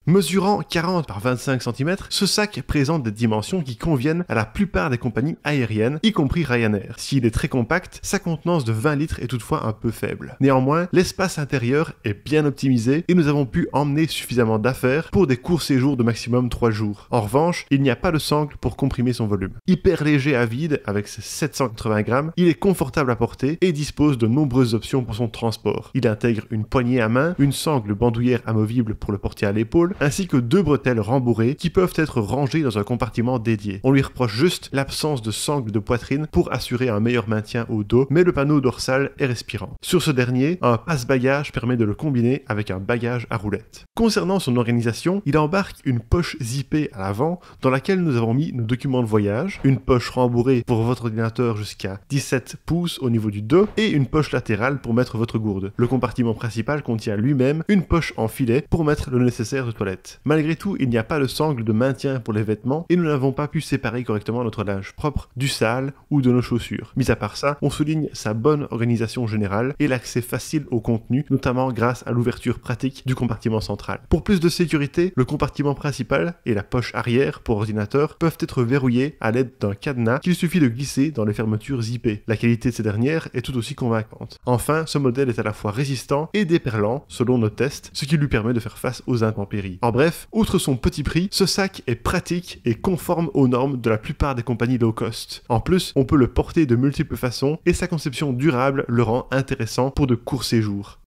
Mesurant 40 par 25 cm, ce sac présente des dimensions qui conviennent à la plupart des compagnies aériennes, y compris Ryanair. S'il est très compact, sa contenance de 20 litres est toutefois un peu faible. Néanmoins, l'espace intérieur est bien optimisé et nous avons pu emmener suffisamment d'affaires pour des courts séjours de maximum 3 jours. En revanche, il n'y a pas de sangle pour comprimer son volume. Hyper léger à vide avec ses 780 grammes, il est confortable à porter et dispose de nombreuses options pour son transport. Il intègre une poignée à main, une sangle bandoulière amovible pour le porter à l'épaule, ainsi que 2 bretelles rembourrées qui peuvent être rangées dans un compartiment dédié. On lui reproche juste l'absence de sangle de poitrine pour assurer un meilleur maintien au dos, mais le panneau dorsal est respirant. Sur ce dernier, un passe-bagages permet de le combiner avec un bagage à roulettes. Concernant son organisation, il embarque une poche zippée à l'avant dans laquelle nous avons mis nos documents de voyage, une poche rembourrée pour votre ordinateur jusqu'à 17 pouces au niveau du dos et une poche latérale pour mettre votre gourde. Le compartiment principal contient lui-même une poche en filet pour mettre le nécessaire de toilette. Malgré tout, il n'y a pas de sangle de maintien pour les vêtements et nous n'avons pas pu séparer correctement notre linge propre du sale ou de nos chaussures. Mis à part ça, on souligne sa bonne organisation générale et l'accès facile au contenu, notamment grâce à l'ouverture pratique du compartiment central. Pour plus de sécurité, le compartiment principal et la poche arrière pour ordinateur peuvent être verrouillés à l'aide d'un cadenas qu'il suffit de glisser dans les fermetures zippées. La qualité de ces dernières est tout aussi convaincante. Enfin, ce modèle est à la fois résistant et déperlant selon nos tests, ce qui lui permet de faire face aux intempéries. En bref, outre son petit prix, ce sac est pratique et conforme aux normes de la plupart des compagnies low cost. En plus, on peut le porter de multiples façons et sa conception durable le rend intéressant pour de courts séjours.